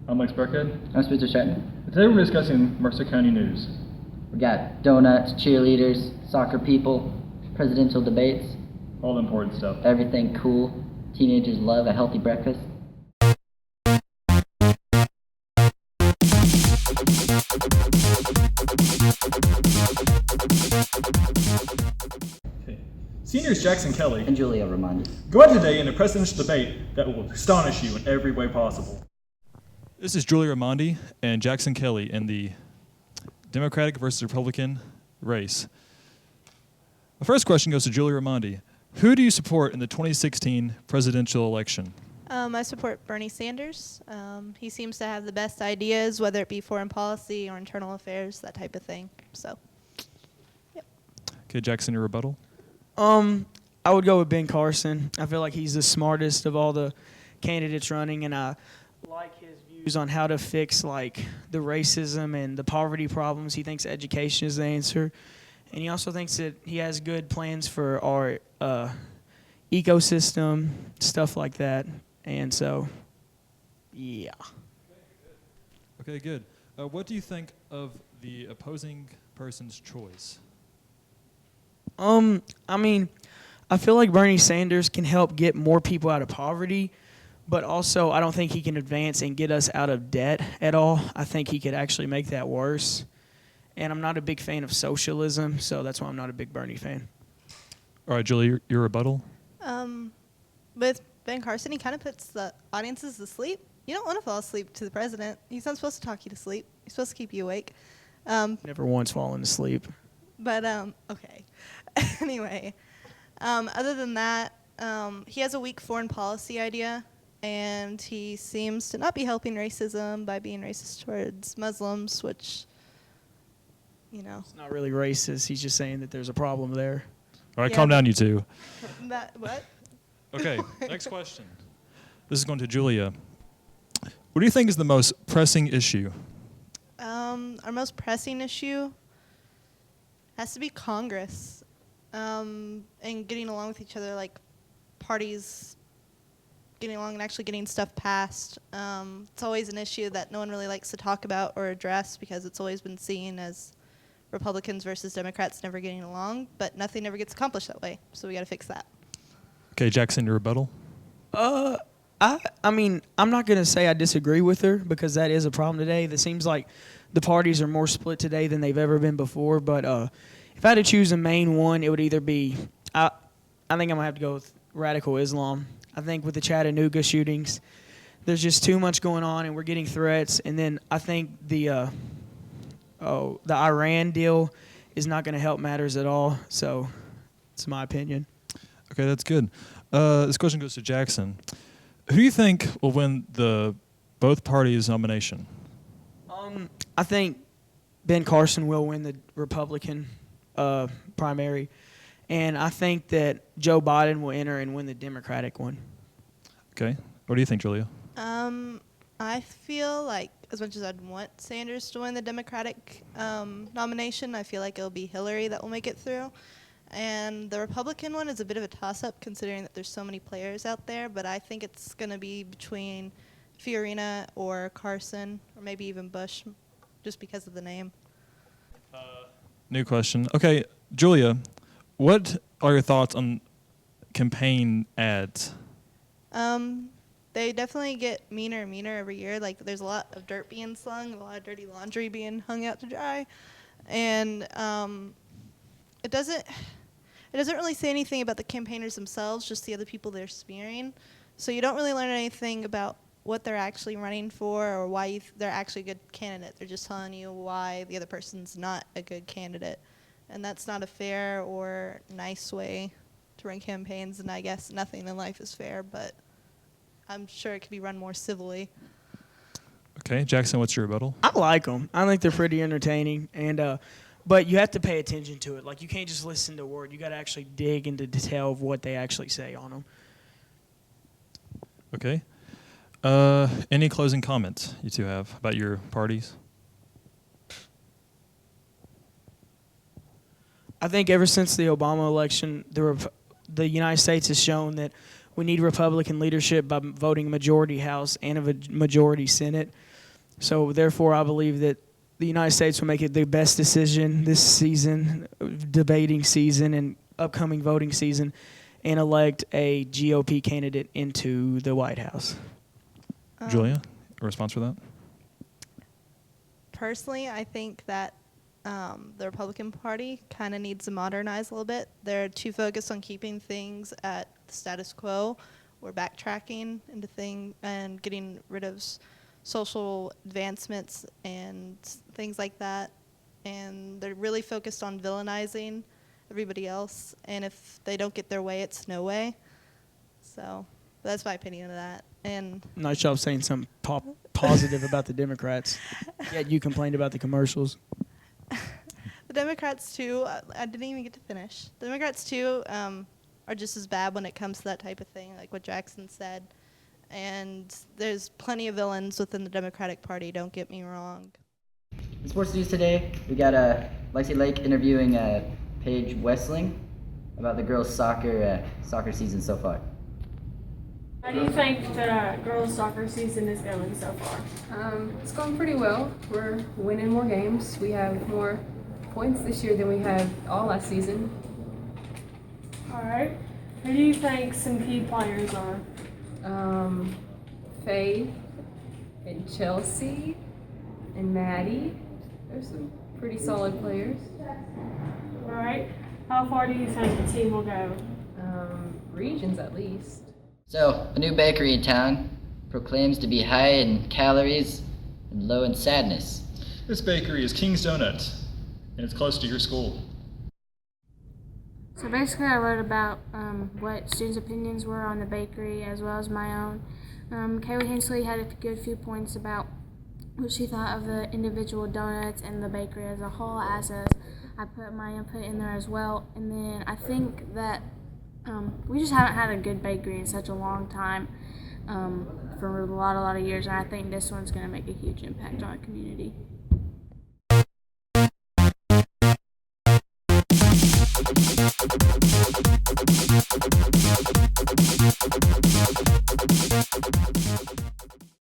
I'm Lex Burkhead. I'm Spencer Stratton. Today we're discussing Mercer County news. We got donuts, cheerleaders, soccer people, presidential debates, All the important stuff. everything cool. Teenagers love a healthy breakfast. Okay. Seniors Jackson Kelly And Julia Ramondi. go out today in a presidential debate that will astonish you in every way possible. This is Julia Ramondi and Jackson Kelly in the Democratic versus Republican race. The first question goes to Julia Ramondi. Who do you support in the 2016 presidential election? I support Bernie Sanders. He seems to have the best ideas, whether it be foreign policy or internal affairs, that type of thing. So, yep. Okay, Jackson, your rebuttal. I would go with Ben Carson. I feel like he's the smartest of all the candidates running, and I like his views on how to fix like the racism and the poverty problems. He thinks education is the answer, and he also thinks that he has good plans for our ecosystem, stuff like that. And so, yeah. Okay, good. What do you think of the opposing person's choice? I mean, I feel like Bernie Sanders can help get more people out of poverty, but also I don't think he can advance and get us out of debt at all. I think he could actually make that worse. And I'm not a big fan of socialism, so that's why I'm not a big Bernie fan. All right, Julie, your rebuttal. With Ben Carson, he kind of puts the audiences to sleep. You don't want to fall asleep to the president. He's not supposed to talk you to sleep. He's supposed to keep you awake. Never once fallen asleep. But, okay. Anyway, other than that, he has a weak foreign policy idea, and he seems to not be helping racism by being racist towards Muslims, which, you know. It's not really racist. He's just saying that there's a problem there. All right, Yeah. calm down, you two. What? Okay, next question. This is going to Julia. What do you think is the most pressing issue? Our most pressing issue has to be Congress, and getting along with each other, like parties getting along and actually getting stuff passed. It's always an issue that no one really likes to talk about or address because it's always been seen as Republicans versus Democrats never getting along, but nothing ever gets accomplished that way, so we got to fix that. Okay, Jackson, your rebuttal. I mean, I'm not going to say I disagree with her because that is a problem today. It seems like the parties are more split today than they've ever been before. But if I had to choose a main one, it would either be I think I'm going to have to go with radical Islam. I think with the Chattanooga shootings, there's just too much going on, and we're getting threats. And then I think the Iran deal is not going to help matters at all. So it's my opinion. Okay, that's good. This question goes to Jackson. Who do you think will win the both parties' nomination? I think Ben Carson will win the Republican primary, and I think that Joe Biden will enter and win the Democratic one. Okay. What do you think, Julia? I feel like as much as I'd want Sanders to win the Democratic nomination, I feel like it'll be Hillary that will make it through. And the Republican one is a bit of a toss-up considering that there's so many players out there, but I think it's going to be between Fiorina or Carson, or maybe even Bush, just because of the name. New question. Okay, Julia, what are your thoughts on campaign ads? They definitely get meaner and meaner every year. Like, there's a lot of dirt being slung, a lot of dirty laundry being hung out to dry, and it doesn't really say anything about the campaigners themselves, just the other people they're smearing. So you don't really learn anything about what they're actually running for or why they're actually a good candidate. They're just telling you why the other person's not a good candidate. And that's not a fair or nice way to run campaigns, and I guess nothing in life is fair, but I'm sure it could be run more civilly. Okay, Jackson, what's your rebuttal? I like them. I think they're pretty entertaining, and but you have to pay attention to it. Like, you can't just listen to a word. You got to actually dig into detail of what they actually say on them. Okay. Any closing comments you two have about your parties? I think ever since the Obama election, the United States has shown that we need Republican leadership by voting majority House and a majority Senate. So therefore, I believe that the United States will make it the best decision this season, debating season and upcoming voting season, and elect a GOP candidate into the White House. Julia, a response for that? Personally, I think that the Republican Party kind of needs to modernize a little bit. They're too focused on keeping things at the status quo. We're backtracking into things and getting rid of social advancements and things like that. And they're really focused on villainizing everybody else. And if they don't get their way, it's no way. So that's my opinion of that. And Nice job saying something positive about the Democrats. Yet you complained about the commercials. the Democrats, too, I didn't even get to finish. The Democrats, too, are just as bad when it comes to that type of thing, like what Jackson said. And there's plenty of villains within the Democratic Party, don't get me wrong. In sports news today, we got Lexi Lake interviewing Paige Westling about the girls' soccer season so far. How do you think the girls' soccer season is going so far? It's going pretty well. We're winning more games. We have more points this year than we had all last season. All right. Who do you think some key players are? Faith and Chelsea and Maddie. There's some pretty solid players. All right. How far do you think the team will go? Regions at least. So, a new bakery in town proclaims to be high in calories and low in sadness. This bakery is King's Donut, and it's close to your school. So basically I wrote about what students' opinions were on the bakery as well as my own. Kaylee Hensley had a good few points about what she thought of the individual donuts and the bakery as a whole, as I put my input in there as well. And then I think that we just haven't had a good bakery in such a long time, for a lot of years, and I think this one's going to make a huge impact on our community.